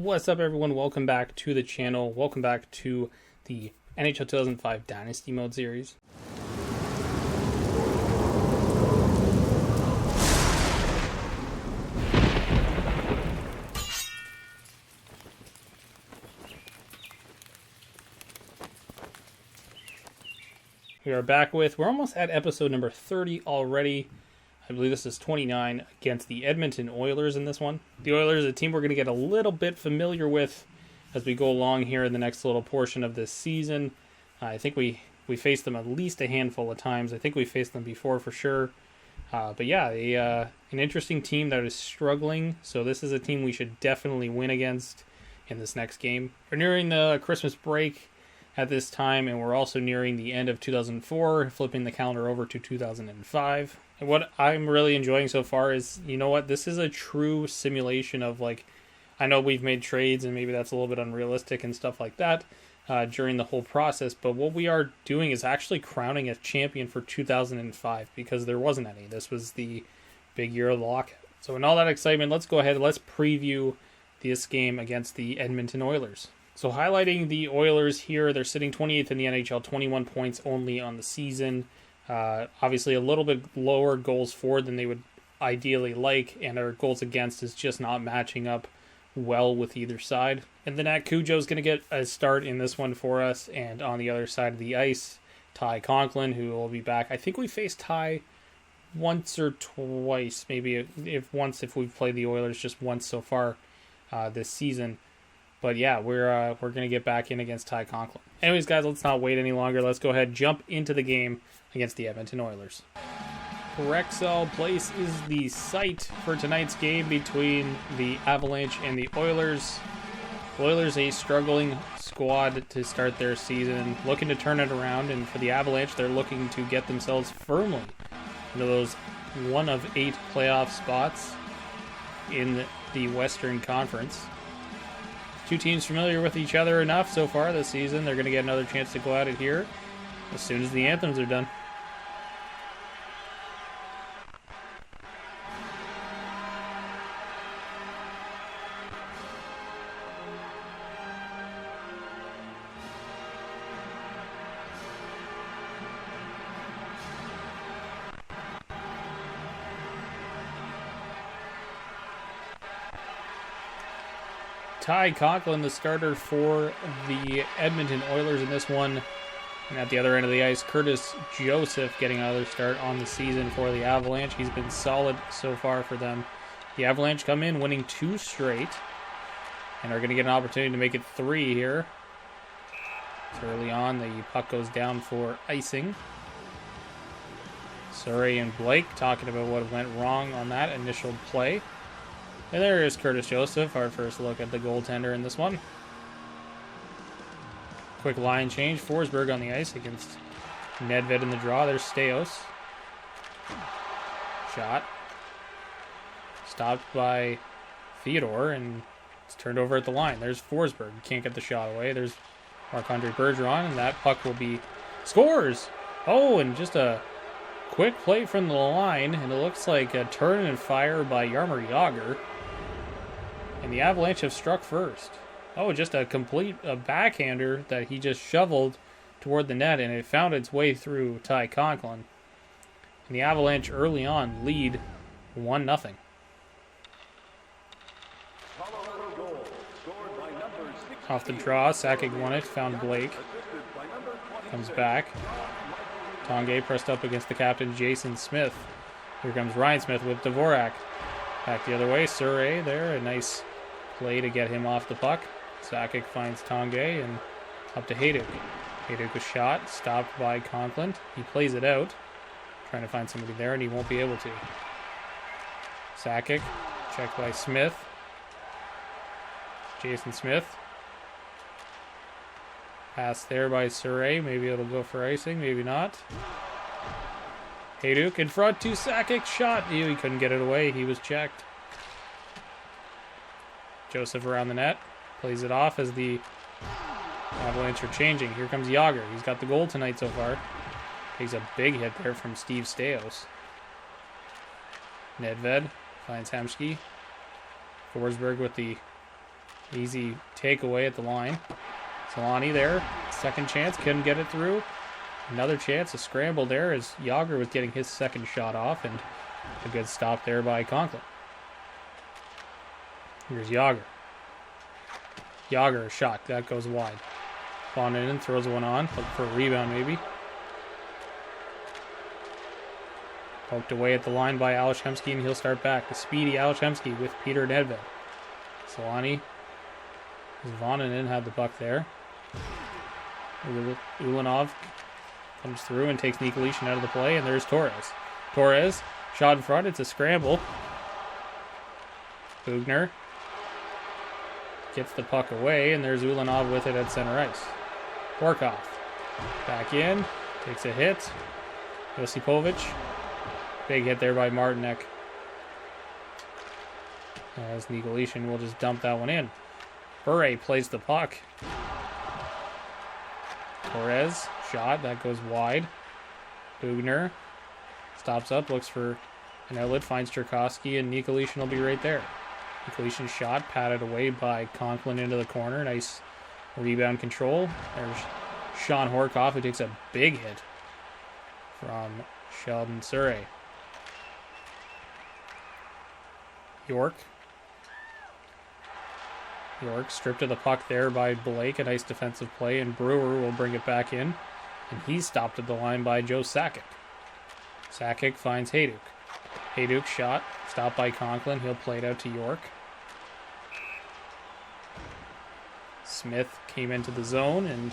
What's up, everyone? Welcome back to the channel. Welcome back to the NHL 2005 Dynasty Mode series. We are back we're almost at episode number 30 already. I believe this is 29 against the Edmonton Oilers in this one. The Oilers, a team we're going to get a little bit familiar with as we go along here in the next little portion of this season. I think we faced them at least a handful of times. I think we faced them before for sure. But yeah, an interesting team that is struggling. So this is a team we should definitely win against in this next game. We're nearing the Christmas break at this time, and we're also nearing the end of 2004, flipping the calendar over to 2005. And what I'm really enjoying so far is, you know what, this is a true simulation of, like, I know we've made trades and maybe that's a little bit unrealistic and stuff like that during the whole process, but what we are doing is actually crowning a champion for 2005 because there wasn't any. This was the big year of the lockout. So in all that excitement, let's go ahead and let's preview this game against the Edmonton Oilers. So highlighting the Oilers here, they're sitting 28th in the NHL, 21 points only on the season. Obviously a little bit lower goals for than they would ideally like, and our goals against is just not matching up well with either side. And then Nat Cujo's going to get a start in this one for us, and on the other side of the ice, Ty Conklin, who will be back. I think we faced Ty once or twice, maybe if we've played the Oilers just once so far this season. But yeah, we're going to get back in against Ty Conklin. Anyways, guys, let's not wait any longer. Let's go ahead and jump into the game against the Edmonton Oilers. Rexall Place is the site for tonight's game between the Avalanche and the Oilers. The Oilers, a struggling squad to start their season, looking to turn it around, and for the Avalanche, they're looking to get themselves firmly into those 1 of 8 playoff spots in the Western Conference. Two teams familiar with each other enough so far this season. They're going to get another chance to go at it here as soon as the anthems are done. Ty Conklin, the starter for the Edmonton Oilers in this one. And at the other end of the ice, Curtis Joseph getting another start on the season for the Avalanche. He's been solid so far for them. The Avalanche come in winning 2 straight and are going to get an opportunity to make it 3 here. So early on, the puck goes down for icing. Surrey and Blake talking about what went wrong on that initial play. And there is Curtis Joseph, our first look at the goaltender in this one. Quick line change. Forsberg on the ice against Nedved in the draw. There's Staios. Shot. Stopped by Theodore, and it's turned over at the line. There's Forsberg. Can't get the shot away. There's Marc-Andre Bergeron, and that puck will be... Scores! Oh, and just a quick play from the line, and it looks like a turn and fire by Jaromir Jagr. And the Avalanche have struck first. Oh, just a complete backhander that he just shoveled toward the net, and it found its way through Ty Conklin. And the Avalanche early on lead 1-0. Off the draw, Sakic won it, found Blake. Comes back. Tanguay pressed up against the captain, Jason Smith. Here comes Ryan Smith with Dvorak. Back the other way, Surrey there, a nice play to get him off the puck. Sakic finds Tanguay and up to Hayduk. Hayduk was shot, stopped by Conklin. He plays it out, trying to find somebody there, and he won't be able to. Sakic, checked by Smith. Jason Smith. Pass there by Surrey. Maybe it'll go for icing, maybe not. Hayduk in front to Sakic, shot. He couldn't get it away, he was checked. Joseph around the net, plays it off as the Avalanche are changing. Here comes Jagr. He's got the goal tonight so far. Takes a big hit there from Steve Staios. Nedved finds Hemsky. Forsberg with the Easy takeaway at the line. Solani there. Second chance. Couldn't get it through. Another chance. A scramble there as Yager was getting his second shot off. And a good stop there by Conklin. Here's Yager. Yager, a shot. That goes wide. Vonanen throws one on. Looking for a rebound maybe. Poked away at the line by Alashemsky, and he'll start back. The speedy Alashemsky with Peter Nedved. Solani. Vonanen had the puck there. Ulanov comes through and takes Nikolitin out of the play, and there's Torres. Torres, shot in front. It's a scramble. Bugner gets the puck away, and there's Ulanov with it at center ice. Horkoff back in, takes a hit. Josipovic, big hit there by Martinek. As Nikolitin will just dump that one in. Bure plays the puck. Torres, shot, that goes wide. Bugner stops up, looks for an outlet, finds Cherkowski, and Nikolitin will be right there. Nikolitin's shot patted away by Conklin into the corner. Nice rebound control. There's Sean Horkoff, who takes a big hit from Sheldon Surrey. York stripped of the puck there by Blake. A nice defensive play, and Brewer will bring it back in. And he's stopped at the line by Joe Sakic. Sakic finds Hayduk. Hayduk's shot, stopped by Conklin. He'll play it out to York. Smith came into the zone and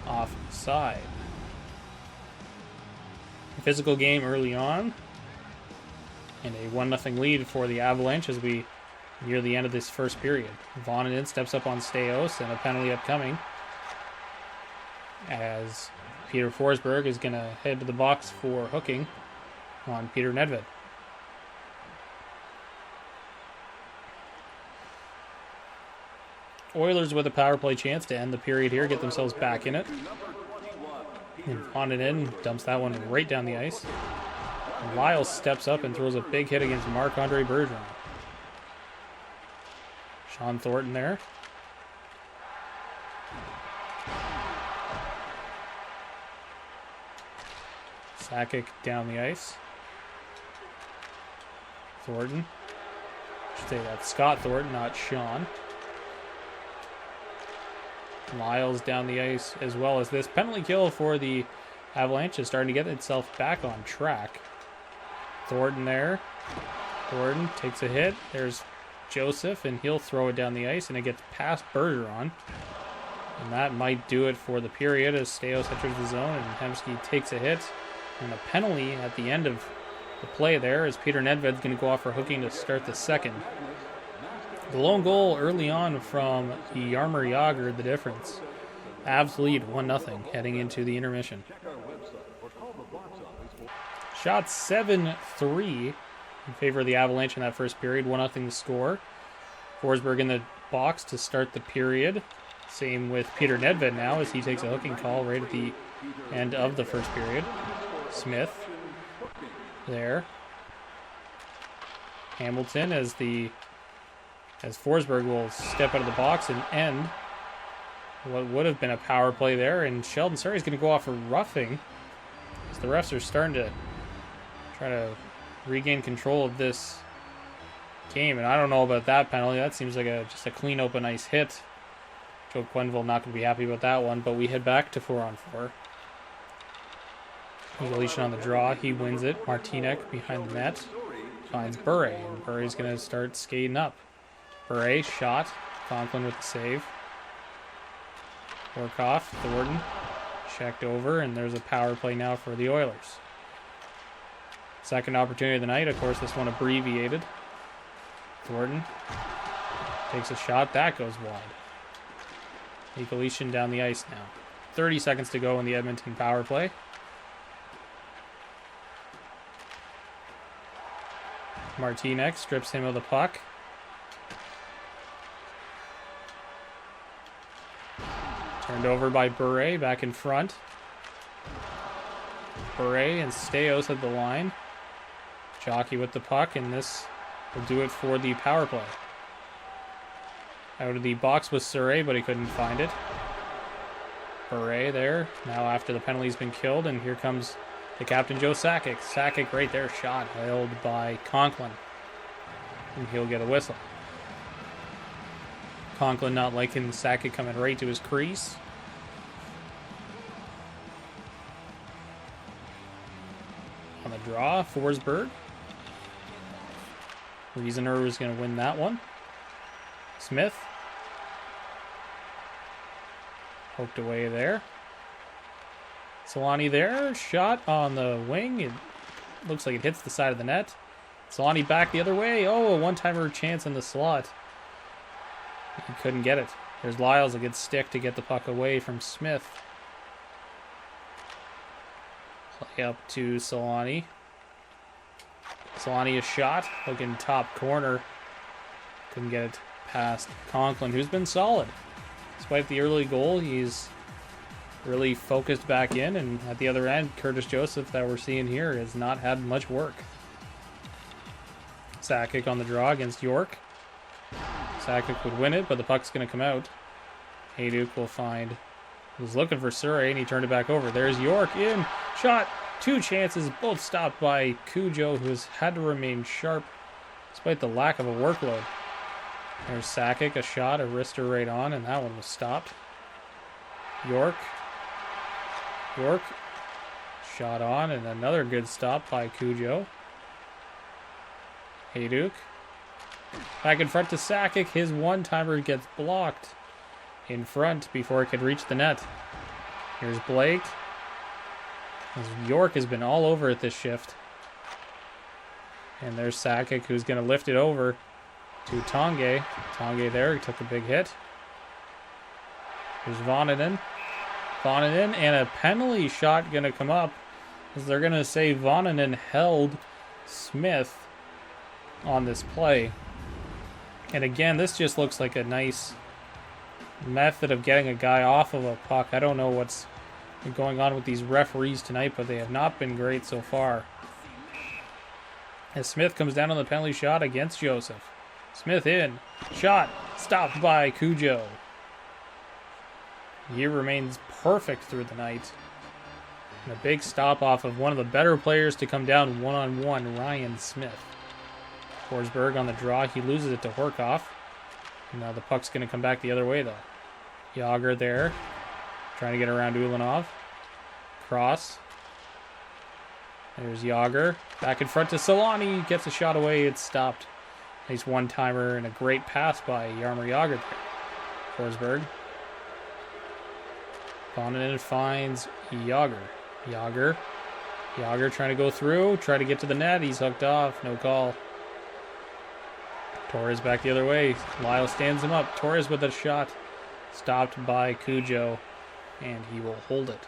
offside. A physical game early on. And a 1-0 lead for the Avalanche as we near the end of this first period. Vonanen steps up on Staios, and a penalty upcoming as Peter Forsberg is going to head to the box for hooking on Peter Nedved. Oilers with a power play chance to end the period here, get themselves back in it. And Vonanen dumps that one right down the ice. And Lyle steps up and throws a big hit against Marc-Andre Bergeron. Sean Thornton there. Sakic down the ice. Thornton. I should say that's Scott Thornton, not Sean. Lyles down the ice as well as this. Penalty kill for the Avalanche is starting to get itself back on track. Thornton there. Thornton takes a hit. There's Joseph, and he'll throw it down the ice, and it gets past Bergeron. And that might do it for the period as Staios enters the zone, and Hemsky takes a hit. And a penalty at the end of the play there as Peter Nedved's going to go off for hooking to start the second. The lone goal early on from Jaromir Jagr, the difference. Avs lead 1-0 heading into the intermission. Shot 7-3 in favor of the Avalanche in that first period. 1-0 to score. Forsberg in the box to start the period. Same with Peter Nedved now as he takes a hooking call right at the end of the first period. Smith there. Hamilton as Forsberg will step out of the box and end what would have been a power play there. And Sheldon Surrey is going to go off for roughing as the refs are starting to try to regain control of this game. And I don't know about that penalty. That seems like just a clean open ice hit. Joe Quenneville not going to be happy about that one, but we head back to 4-on-4. Nikolitin on the draw. He wins it. Martinek behind the net finds Bure, and Bure's going to start skating up. Bure, shot. Conklin with the save. Horkoff, Thornton, checked over, and there's a power play now for the Oilers. Second opportunity of the night. Of course, this one abbreviated. Thornton takes a shot. That goes wide. Nikolitin down the ice now. 30 seconds to go in the Edmonton power play. Martinek strips him of the puck. Turned over by Bure, back in front. Bure and Staios at the line. Jockey with the puck, and this will do it for the power play. Out of the box was Surrey, but he couldn't find it. Bure there. Now after the penalty's been killed, and here comes the captain, Joe Sakic. Sakic right there, shot held by Conklin. And he'll get a whistle. Conklin not liking Sakic coming right to his crease. On the draw, Forsberg. Reasoner was going to win that one. Smith. Poked away there. Solani there. Shot on the wing. It looks like it hits the side of the net. Solani back the other way. Oh, a one-timer chance in the slot. He couldn't get it. There's Lyles, a good stick to get the puck away from Smith. Play up to Solani. Solani a shot, looking top corner. Couldn't get it past Conklin, who's been solid. Despite the early goal, he's really focused back in, and at the other end, Curtis Joseph that we're seeing here has not had much work. Sakic on the draw against York. Sakic would win it, but the puck's going to come out. Hayduk will find... He was looking for Surrey, and he turned it back over. There's York in. Shot. Two chances, both stopped by Cujo, who has had to remain sharp despite the lack of a workload. There's Sakic, a shot, a wrister right on, and that one was stopped. York. Shot on, and another good stop by Cujo. Hayduk. Back in front to Sakic. His one-timer gets blocked in front before it could reach the net. Here's Blake. York has been all over it this shift. And there's Sakic, who's going to lift it over to Tanguay. Tanguay there, he took a big hit. There's Voninen. And a penalty shot going to come up, as they're going to say Voninen held Smith on this play. And again, this just looks like a nice method of getting a guy off of a puck. I don't know what's going on with these referees tonight, but they have not been great so far. As Smith comes down on the penalty shot against Joseph. Smith in. Shot. Stopped by Cujo. He remains perfect through the night. And a big stop off of one of the better players to come down one-on-one, Ryan Smith. Forsberg on the draw. He loses it to Horkoff. And now the puck's going to come back the other way, though. Yager there. Trying to get around Ulanov. Cross. There's Yager. Back in front to Solani. Gets a shot away. It's stopped. Nice one-timer and a great pass by Jaromir Jagr there. Forsberg. Voninen finds Yager. Yager trying to go through. Try to get to the net. He's hooked off. No call. Torres back the other way. Lyle stands him up. Torres with a shot. Stopped by Cujo. And he will hold it.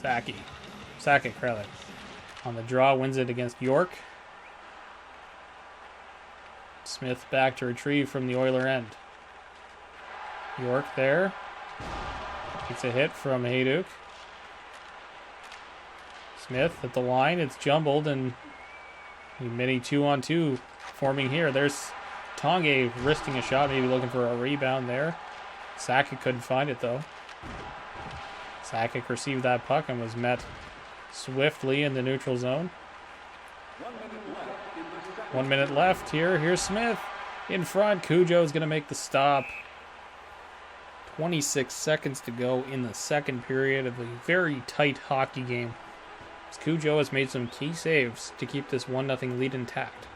Sakic, rather. On the draw, wins it against York. Smith back to retrieve from the Oiler end. York there. Gets a hit from Hayduk. Smith at the line. It's jumbled, and a mini 2-on-2 forming here. There's Tanguay wristing a shot, maybe looking for a rebound there. Sakic couldn't find it, though. Sakic received that puck and was met swiftly in the neutral zone. 1 minute left here. Here's Smith in front. Cujo is going to make the stop. 26 seconds to go in the second period of a very tight hockey game. Cujo has made some key saves to keep this 1-0 lead intact.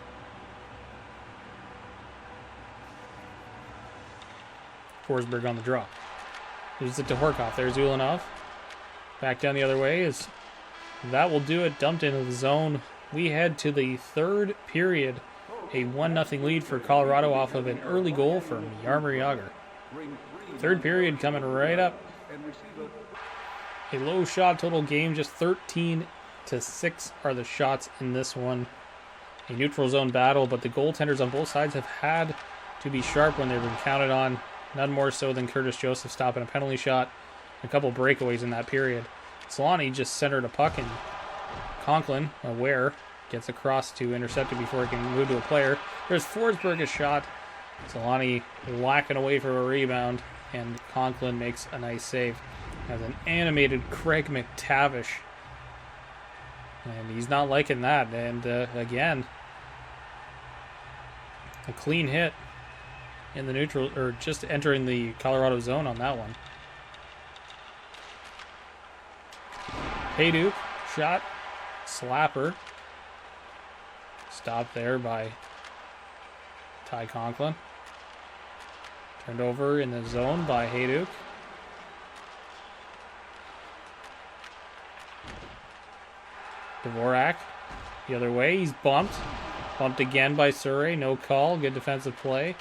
Forsberg on the draw. Loses it to Horkoff. There's Ulanov. Back down the other way. That will do it. Dumped into the zone. We head to the third period. A 1-0 lead for Colorado off of an early goal from Jaromir Jagr. Third period coming right up. A low shot total game. Just 13-6 are the shots in this one. A neutral zone battle, but the goaltenders on both sides have had to be sharp when they've been counted on. None more so than Curtis Joseph stopping a penalty shot. A couple breakaways in that period. Solani just centered a puck, and Conklin, aware, Gets across to intercept it before it can move to a player. There's Forsberg, a shot. Solani whacking away for a rebound, and Conklin makes a nice save. Has an animated Craig McTavish. And he's not liking that. And again, a clean hit in the neutral, or just entering the Colorado zone on that one. Hayduk, shot, slapper. Stopped there by Ty Conklin. Turned over in the zone by Hayduk. Dvorak the other way. He's bumped. Bumped again by Surrey. No call. Good defensive play.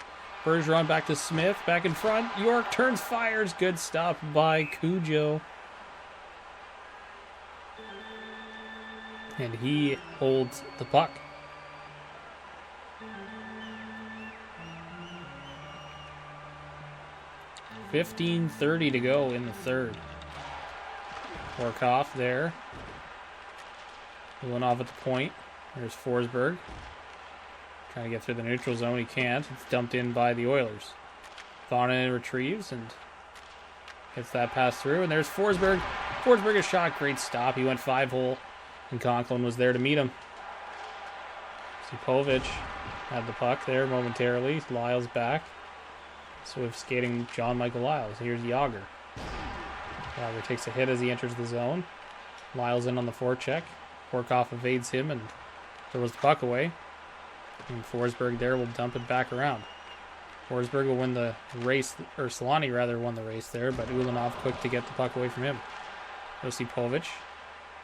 Bergeron back to Smith. Back in front. York turns, fires. Good stop by Cujo. And he holds the puck. .15:30 to go in the third. Horkoff there. Ulanov at the point. There's Forsberg. Trying to get through the neutral zone. He can't. It's dumped in by the Oilers. Vonen retrieves and gets that pass through. And there's Forsberg. Forsberg a shot. Great stop. He went 5-hole. And Conklin was there to meet him. Sipovic had the puck there momentarily. Lyles back. Swift skating John Michael Lyles. Here's Yager. Yager takes a hit as he enters the zone. Lyles in on the forecheck. Horkoff evades him and throws the puck away. And Forsberg there will dump it back around. Forsberg will win the race, or Solani rather won the race there, but Ulanov quick to get the puck away from him. Josipovic.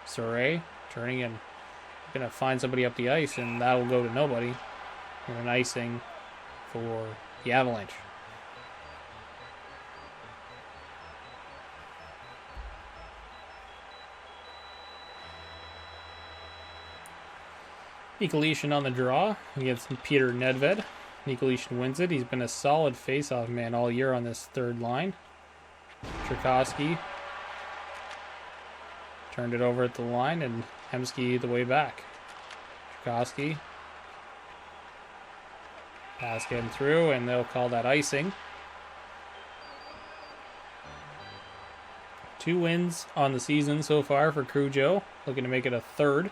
Surrey turning and going to find somebody up the ice, and that will go to nobody. And an icing for the Avalanche. Nikolitin on the draw against Peter Nedved. Nikolitin wins it. He's been a solid face-off man all year on this third line. Tchaikovsky turned it over at the line, and Hemsky the way back. Tchaikovsky. Pass getting through, and they'll call that icing. 2 wins on the season so far for Cujo. Looking to make it a third.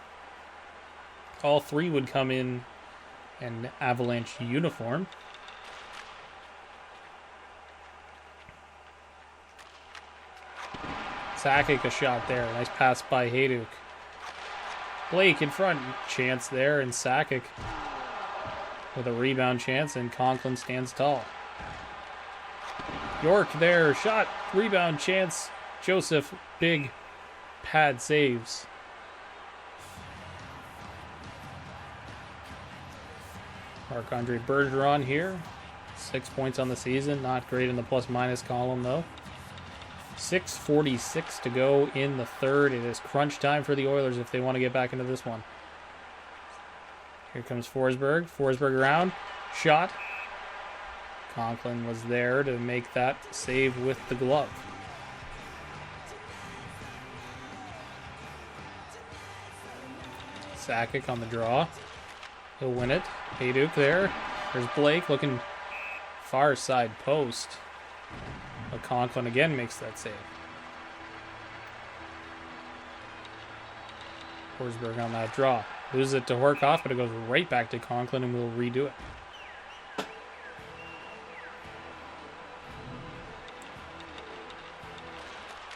All 3 would come in an Avalanche uniform. Sakic a shot there. Nice pass by Hayduk. Blake in front. Chance there, and Sakic with a rebound chance, and Conklin stands tall. York there. Shot. Rebound chance. Joseph. Big pad saves. Marc-Andre Bergeron here. 6 points on the season. Not great in the plus-minus column, though. 6:46 to go in the third. It is crunch time for the Oilers if they want to get back into this one. Here comes Forsberg. Forsberg around. Shot. Conklin was there to make that save with the glove. Sakic on the draw. He'll win it. Hayduk there. There's Blake looking far side post. But Conklin again makes that save. Forsberg on that draw. Loses it to Horkoff, but it goes right back to Conklin, and we'll redo it.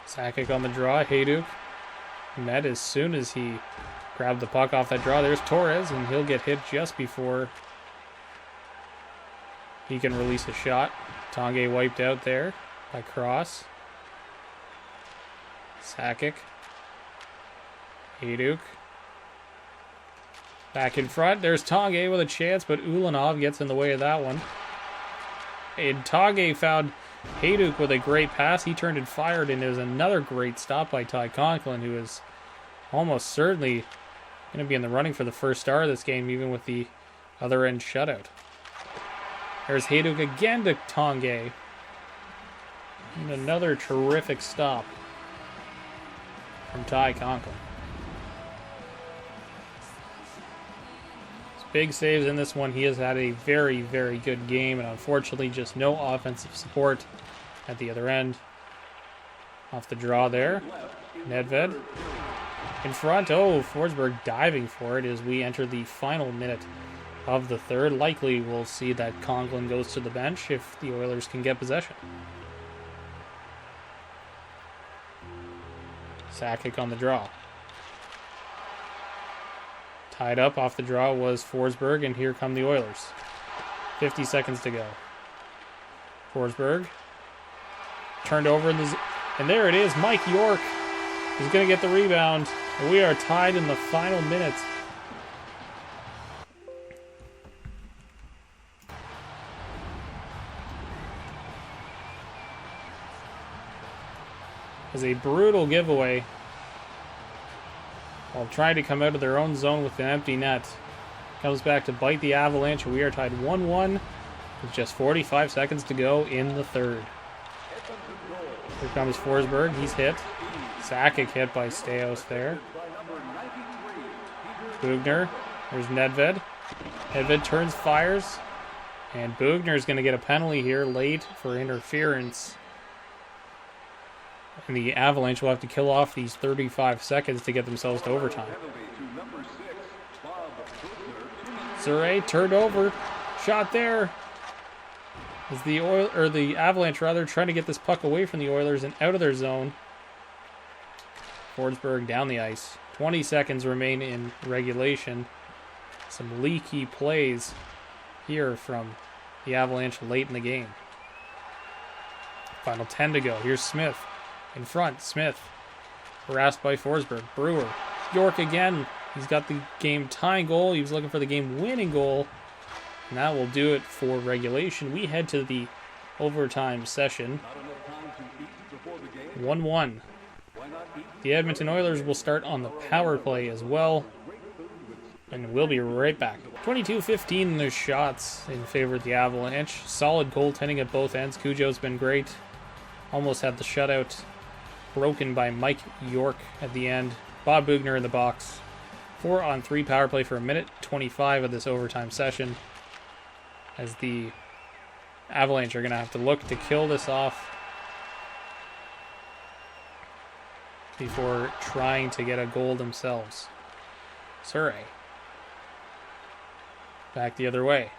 Sakic on the draw. Hayduk met as soon as he grabbed the puck off that draw. There's Torres, and he'll get hit just before he can release a shot. Tanguay wiped out there by Cross. Sakic. Hayduk. Back in front. There's Tanguay with a chance, but Ulanov gets in the way of that one. And Tanguay found Hayduk with a great pass. He turned and fired, and it was another great stop by Ty Conklin, who is almost certainly going to be in the running for the first star of this game, even with the other end shutout. There's Hayduk again to Tanguay. And another terrific stop from Ty Conklin. big saves in this one. He has had a very, very good game, and unfortunately just no offensive support at the other end. Off the draw there. Nedved in front. Oh, Forsberg diving for it as we enter the final minute of the third. Likely we'll see that Conklin goes to the bench if the Oilers can get possession. Sakic on the draw. Tied up off the draw was Forsberg, and here come the Oilers. 50 seconds to go. Forsberg turned over in the... And there it is, Mike York is going to get the rebound. And we are tied in the final minutes. As a brutal giveaway while trying to come out of their own zone with an empty net. Comes back to bite the Avalanche. We are tied 1-1 with just 45 seconds to go in the third. Here comes Forsberg. He's hit. Sakic hit by Staios there. Bugner. There's Nedved. Nedved turns, fires. And Bugner is going to get a penalty here late for interference. And the Avalanche will have to kill off these 35 seconds to get themselves to overtime. Surrey turned over. Shot there. As the Avalanche trying to get this puck away from the Oilers and out of their zone. Forsberg down the ice. 20 seconds remain in regulation. Some leaky plays here from the Avalanche late in the game. Final 10 to go. Here's Smith in front. Smith harassed by Forsberg. Brewer. York again. He's got the game tying goal. He was looking for the game winning goal. And that will do it for regulation. We head to the overtime session. 1-1. The Edmonton Oilers will start on the power play as well. And we'll be right back. 22-15 in their shots in favor of the Avalanche. Solid goaltending at both ends. Cujo's been great. Almost had the shutout broken by Mike York at the end. Bob Bugner in the box. 4-on-3 power play for a minute 25 of this overtime session. As the Avalanche are going to have to look to kill this off before trying to get a goal themselves. Surrey. Back the other way.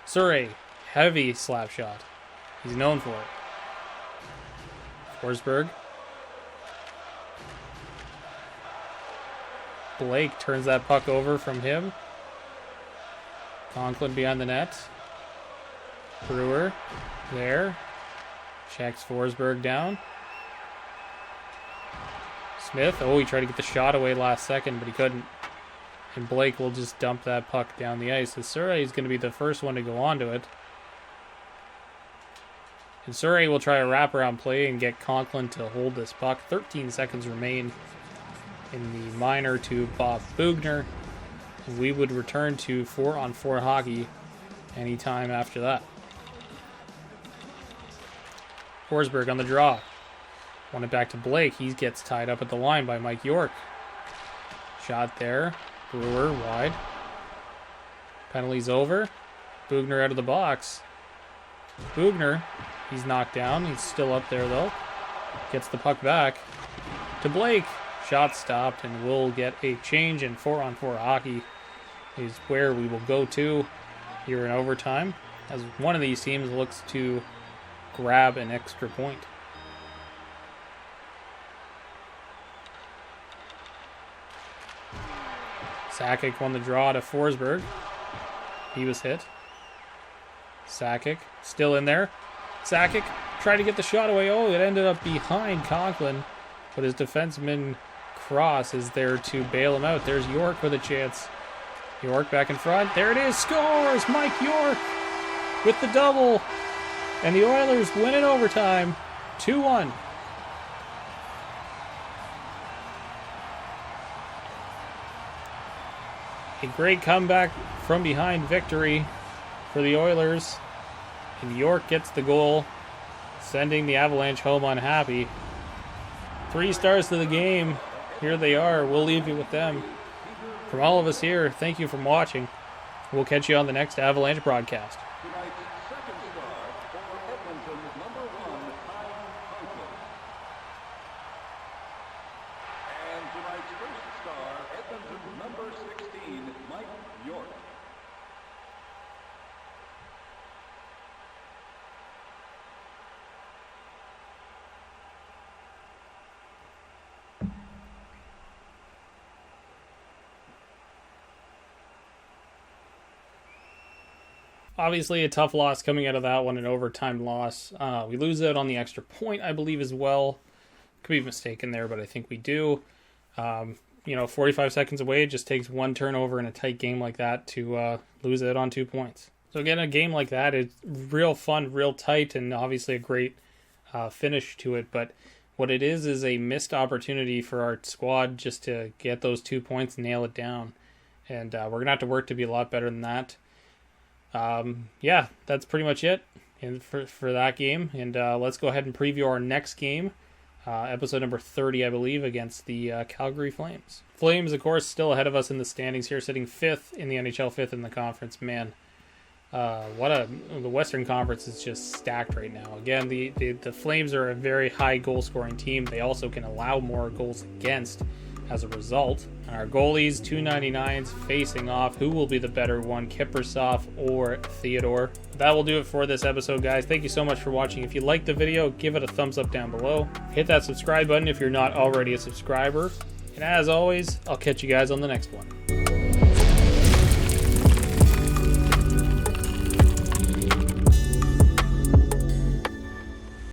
Surrey. Heavy slap shot. He's known for it. Forsberg. Blake turns that puck over from him. Conklin behind the net. Brewer there. Checks Forsberg down. Smith. Oh, he tried to get the shot away last second, but he couldn't. And Blake will just dump that puck down the ice. And Surrey is going to be the first one to go onto it. And Surrey will try a wraparound play and get Conklin to hold this puck. 13 seconds remain in the minor to Bob Bugner. And we would return to 4-on-4 hockey anytime after that. Forsberg on the draw. Want it back to Blake. He gets tied up at the line by Mike York. Shot there. Brewer wide. Penalty's over. Bugner out of the box. Bugner, he's knocked down. He's still up there though. Gets the puck back to Blake. Shot stopped, and we'll get a change in 4-on-4 hockey is where we will go to here in overtime as one of these teams looks to grab an extra point. Sakic won the draw to Forsberg. He was hit. Sakic still in there. Sakic tried to get the shot away. Oh, it ended up behind Conklin, but his defenseman Cross is there to bail him out. There's York with a chance. York back in front. There it is. Scores! Mike York with the double. And the Oilers win in overtime. 2-1. A great comeback from behind victory for the Oilers. And York gets the goal, sending the Avalanche home unhappy. 3 stars to the game. Here they are. We'll leave you with them. From all of us here, thank you for watching. We'll catch you on the next Avalanche broadcast. Tonight's second star for Edmonton's number 1, Kyle Hunter. And tonight's first star, Edmonton's number 16, Mike York. Obviously, a tough loss coming out of that one, an overtime loss. We lose out on the extra point, I believe, as well. Could be mistaken there, but I think we do. 45 seconds away, it just takes one turnover in a tight game like that to lose out on 2 points. So again, a game like that is real fun, real tight, and obviously a great finish to it. But what it is a missed opportunity for our squad just to get those 2 points, nail it down. And we're going to have to work to be a lot better than that. That's pretty much it for that game. And let's go ahead and preview our next game, episode number 30, I believe, against the Calgary Flames. Flames, of course, still ahead of us in the standings here, sitting 5th in the NHL, 5th in the conference. Man, the Western Conference is just stacked right now. Again, the Flames are a very high goal-scoring team. They also can allow more goals against as a result. Our goalies, 299s, facing off. Who will be the better one, Kiprusoff or Theodore? That will do it for this episode, guys. Thank you so much for watching. If you liked the video, give it a thumbs up down below. Hit that subscribe button if you're not already a subscriber. And as always, I'll catch you guys on the next one.